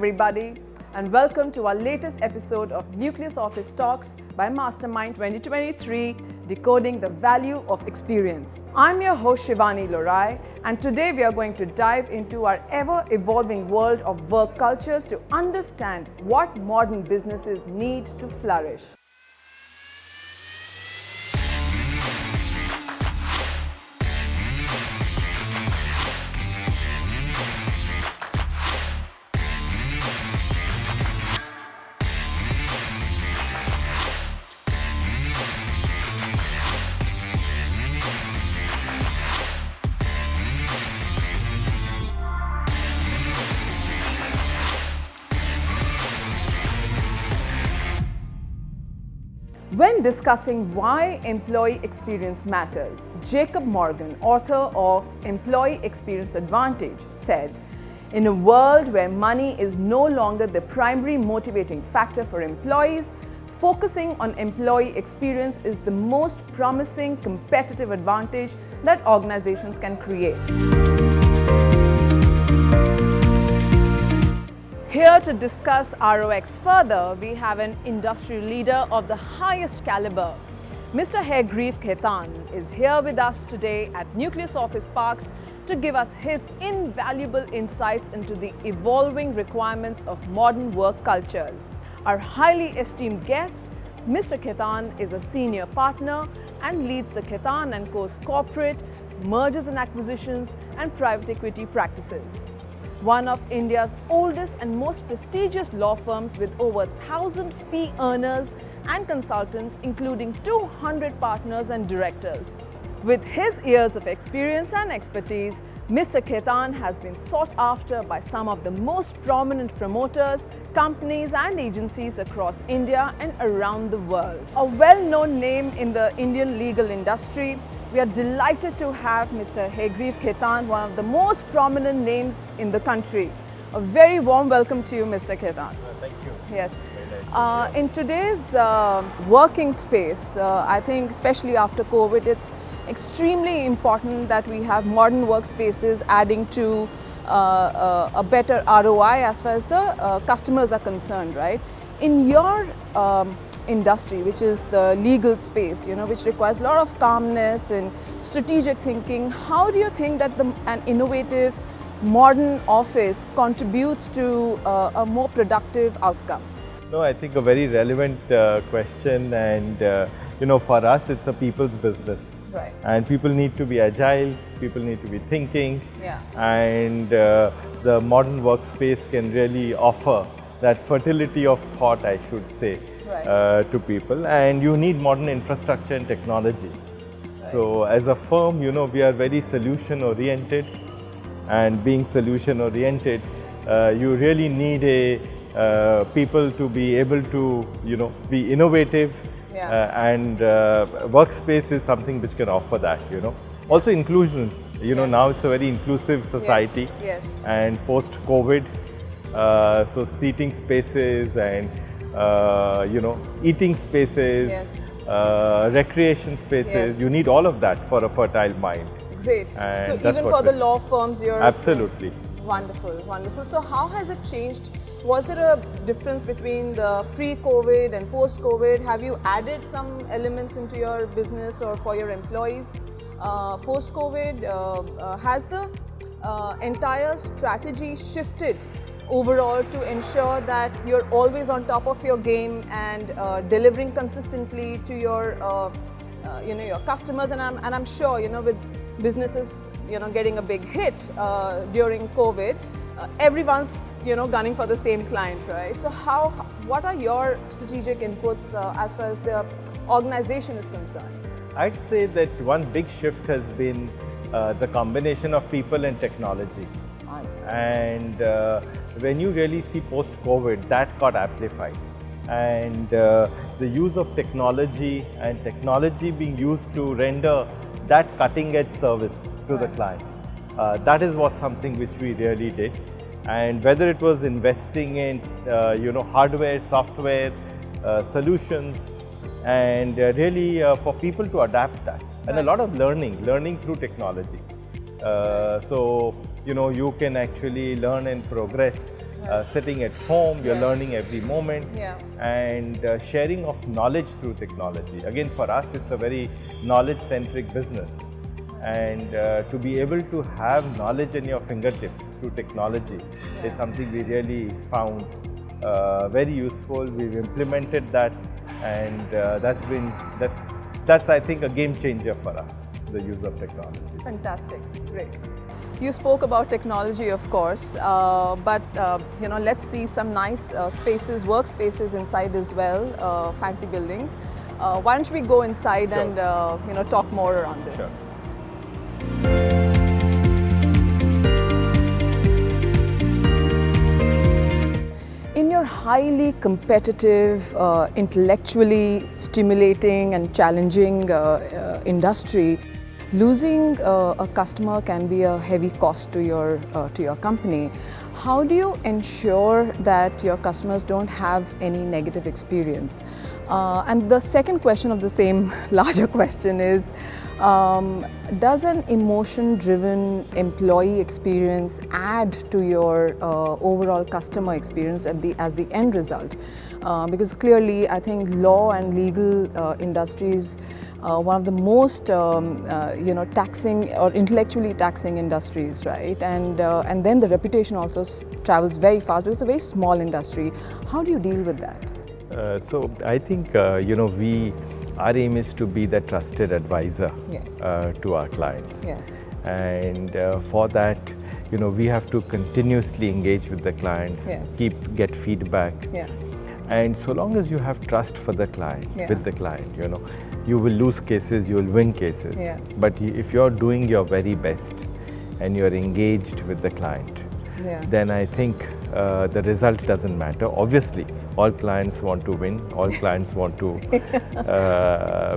everybody, and welcome to our latest episode of Nucleus Office Talks by Mastermind 2023, Decoding the Value of Experience. I'm your host Shivani Lorai, and today we are going to dive into our ever-evolving world of work cultures to understand what modern businesses need to flourish. When discussing why employee experience matters, Jacob Morgan, author of Employee Experience Advantage, said, "In a world where money is no longer the primary motivating factor for employees, focusing on employee experience is the most promising competitive advantage that organizations can create." Here to discuss ROX further, we have an industry leader of the highest caliber. Mr. Haigreve Khaitan is here with us today at Nucleus Office Parks to give us his invaluable insights into the evolving requirements of modern work cultures. Our highly esteemed guest, Mr. Khaitan, is a senior partner and leads the Khaitan Co's corporate, mergers and acquisitions, and private equity practices. One of India's oldest and most prestigious law firms with over 1,000 fee earners and consultants, including 200 partners and directors. With his years of experience and expertise, Mr. Khaitan has been sought after by some of the most prominent promoters, companies and agencies across India and around the world. A well-known name in the Indian legal industry, we are delighted to have Mr. Haigreve Khaitan, one of the most prominent names in the country. A very warm welcome to you, Mr. Khaitan. Thank you. Yes. In today's working space, I think especially after COVID, it's extremely important that we have modern workspaces adding to a better ROI as far as the customers are concerned, right? In your industry, which is the legal space, which requires a lot of calmness and strategic thinking, how do you think that an innovative modern office contributes to a more productive outcome? No, I think a very relevant question, and for us it's a people's business. Right. And people need to be agile, people need to be thinking, yeah. And the modern workspace can really offer that fertility of thought, I should say, right. To people, and you need modern infrastructure and technology. Right. So as a firm, we are very solution oriented, and being solution oriented, you really need people to be able to be innovative, yeah. And workspace is something which can offer that. Also inclusion, yeah. Now it's a very inclusive society. Yes. And post COVID, so seating spaces and eating spaces, yes. Recreation spaces, yes. you need all of that for a fertile mind. Great. And so even for the law firms, you're absolutely wonderful, wonderful. So how has it changed? Was there a difference between the pre-COVID and post-COVID? Have you added some elements into your business or for your employees? Post-COVID, has the entire strategy shifted overall to ensure that you're always on top of your game and delivering consistently to your your customers? And I'm sure with businesses getting a big hit during COVID, everyone's gunning for the same client, right? So what are your strategic inputs as far as the organization is concerned? I'd say that one big shift has been the combination of people and technology. I see. And when you really see post-COVID, that got amplified. And the use of technology and technology being used to render that cutting-edge service to the client. That is something which we really did. And whether it was investing in hardware, software, solutions, and really for people to adapt that, and a lot of learning through technology. So you can actually learn and progress sitting at home, you're Yes. learning every moment, Yeah. and sharing of knowledge through technology. Again, for us, it's a very knowledge-centric business. And to be able to have knowledge in your fingertips through technology is something we really found very useful. We've implemented that, and that's I think a game changer for us, the use of technology. Fantastic, great. You spoke about technology, of course, but let's see some nice spaces, workspaces inside as well, fancy buildings. Why don't we go inside Sure. and talk more around this? Sure. In your highly competitive, intellectually stimulating and challenging industry, losing a customer can be a heavy cost to your company. How do you ensure that your customers don't have any negative experience? And the second question of the same larger question is, does an emotion-driven employee experience add to your overall customer experience as the end result? Because clearly, I think law and legal industries one of the most taxing or intellectually taxing industries, right? And then the reputation also travels very fast because it's a very small industry. How do you deal with that? So I think our aim is to be the trusted advisor Yes. to our clients. Yes. And for that, we have to continuously engage with the clients, Yes. get feedback. Yeah. And so long as you have trust for the client, Yeah. with the client, you will lose cases, you will win cases. Yes. But if you're doing your very best and you're engaged with the client, Yeah. then I think the result doesn't matter. Obviously, all clients want to win, all clients want to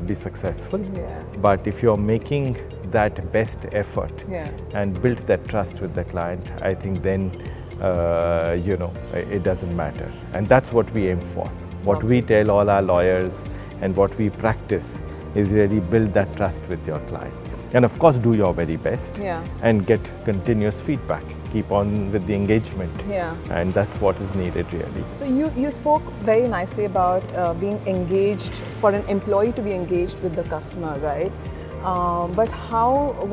be successful. Yeah. But if you're making that best effort Yeah. and build that trust with the client, I think then it doesn't matter. And that's what we aim for. What we tell all our lawyers and what we practice is really build that trust with your client. And of course, do your very best. Yeah. And get continuous feedback. Keep on with the engagement. Yeah. And that's what is needed really. So you spoke very nicely about being engaged, for an employee to be engaged with the customer, right? But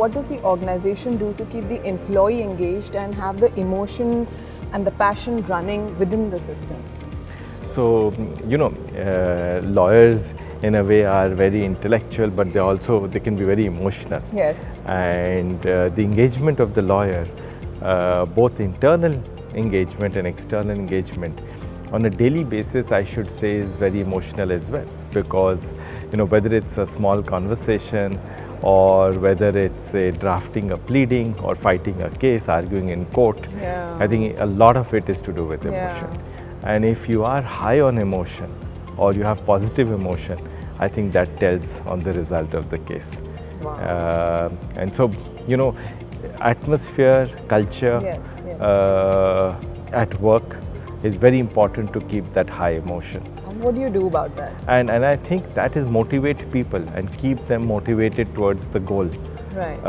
what does the organization do to keep the employee engaged and have the emotion and the passion running within the system? So, lawyers in a way are very intellectual, but they can be very emotional. Yes. And the engagement of the lawyer, both internal engagement and external engagement, on a daily basis, I should say, is very emotional as well. Because, whether it's a small conversation or whether it's drafting a pleading or fighting a case, arguing in court, Yeah. I think a lot of it is to do with emotion. And if you are high on emotion or you have positive emotion, I think that tells on the result of the case. Wow. And so, atmosphere, culture Yes, yes. at work is very important to keep that high emotion. And what do you do about that? And I think that is motivate people and keep them motivated towards the goal. Right.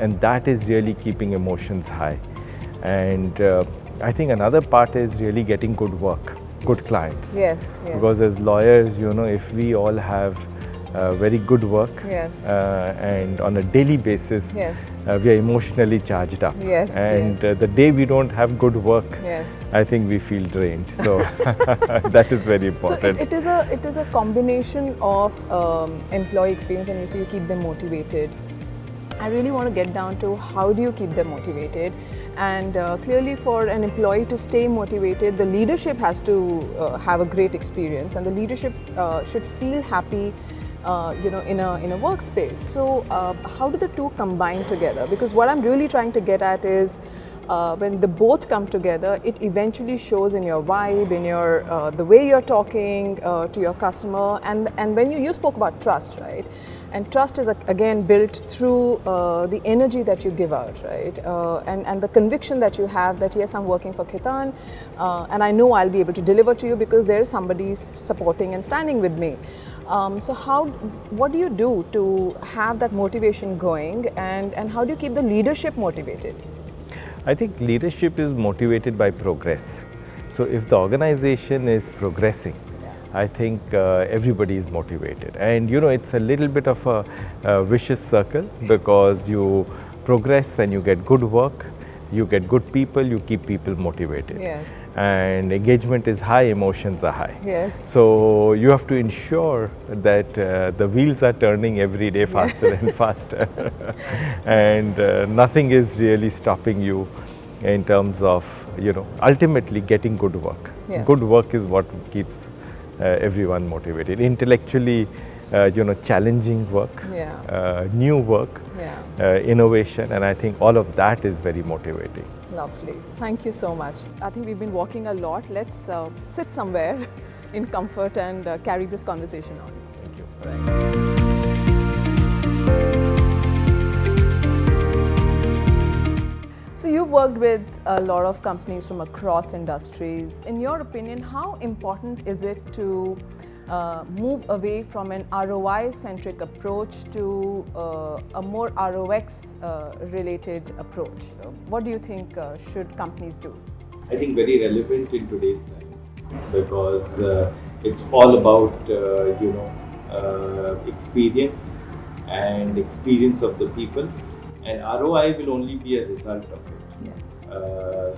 And that is really keeping emotions high. And I think another part is really getting good work, good clients. Yes, yes. Because as lawyers, if we all have very good work Yes. and on a daily basis, Yes. we are emotionally charged up. Yes, And yes. The day we don't have good work, Yes. I think we feel drained. So that is very So important. it is a combination of employee experience, and you say you keep them motivated. I really want to get down to how do you keep them motivated, and clearly for an employee to stay motivated, the leadership has to have a great experience, and the leadership should feel happy in a workspace. So how do the two combine together? Because what I'm really trying to get at is when the both come together, it eventually shows in your vibe, in your the way you're talking to your customer, and when you spoke about trust, right? And trust is again built through the energy that you give out, right? And the conviction that you have that yes, I'm working for Khaitan, and I know I'll be able to deliver to you because there is somebody supporting and standing with me. So what do you do to have that motivation going, and how do you keep the leadership motivated? I think leadership is motivated by progress. So if the organization is progressing, I think everybody is motivated. And it's a little bit of a vicious circle, because you progress and you get good work, you get good people, you keep people motivated. Yes. And engagement is high, emotions are high. Yes. So you have to ensure that the wheels are turning every day faster and faster. And nothing is really stopping you in terms of, ultimately getting good work. Yes. Good work is what keeps everyone motivated. Intellectually, challenging work, new work, innovation, and I think all of that is very motivating. Lovely. Thank you so much. I think we've been walking a lot. Let's sit somewhere in comfort and carry this conversation on. Thank you. Right. So you've worked with a lot of companies from across industries. In your opinion, how important is it to move away from an ROI-centric approach to a more ROX related approach? What do you think should companies do? I think very relevant in today's times, because it's all about experience and experience of the people, and ROI will only be a result of it. Yes.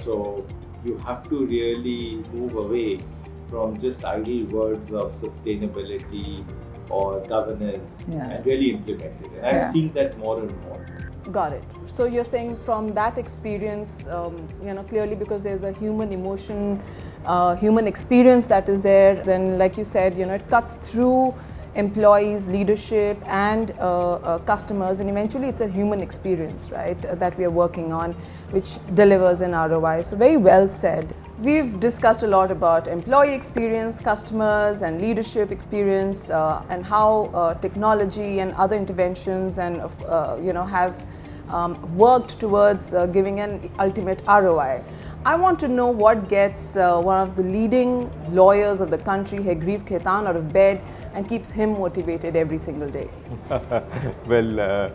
So you have to really move away from just idle words of sustainability or governance, and really implement it. And I'm seeing that more and more. Got it. So you're saying from that experience, clearly, because there's a human emotion, human experience that is there, and like you said, it cuts through employees, leadership, and customers, and eventually it's a human experience, right, that we are working on, which delivers an ROI. So very well said. We've discussed a lot about employee experience, customers, and leadership experience, and how technology and other interventions and have worked towards giving an ultimate ROI. I want to know what gets one of the leading lawyers of the country, Haigreve Khaitan, out of bed and keeps him motivated every single day. Well,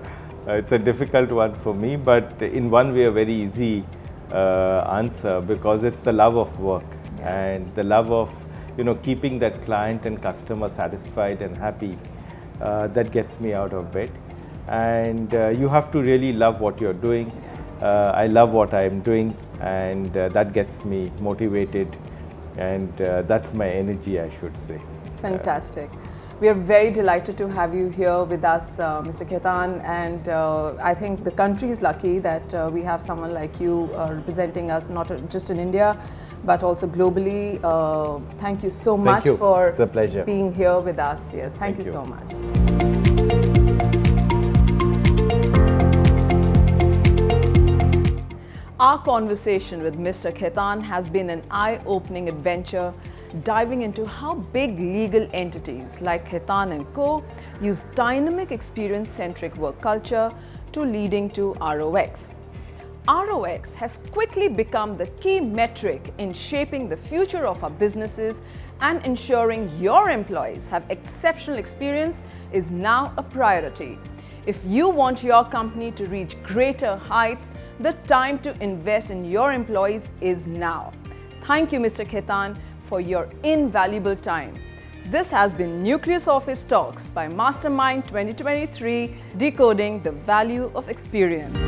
it's a difficult one for me, but in one way a very easy answer, because it's the love of work and the love of keeping that client and customer satisfied and happy. That gets me out of bed. And you have to really love what you're doing. I love what I'm doing, and that gets me motivated, and that's my energy, I should say. Fantastic. We are very delighted to have you here with us, Mr. Khaitan, and I think the country is lucky that we have someone like you representing us, not just in India, but also globally. Thank you so much for it's a pleasure. Being here with us. Yes, thank you so much. Our conversation with Mr. Khaitan has been an eye-opening adventure, diving into how big legal entities like Khaitan Co use dynamic experience-centric work culture to leading to ROX. ROX has quickly become the key metric in shaping the future of our businesses, and ensuring your employees have exceptional experience is now a priority. If you want your company to reach greater heights, the time to invest in your employees is now. Thank you, Mr. Khaitan, for your invaluable time. This has been Nucleus Office Talks by Mastermind 2023, decoding the value of experience.